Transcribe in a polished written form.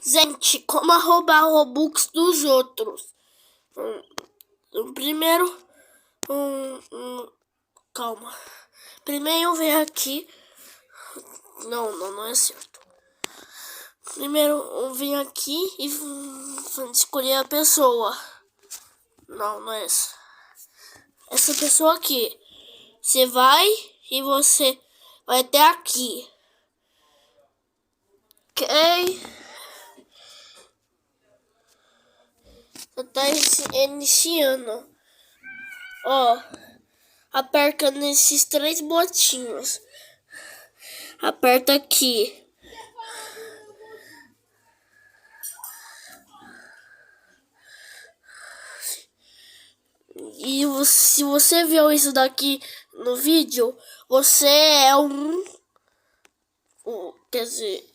Gente, como roubar Robux dos outros? Primeiro, calma. Primeiro eu venho aqui. Não é certo. Primeiro eu venho aqui e escolher a pessoa. Não é essa. Essa pessoa aqui. Você vai e você vai até aqui. Ok? Tá iniciando. Ó, aperta nesses 3 botinhos. Aperta aqui. E se você viu isso daqui no vídeo, você é quer dizer...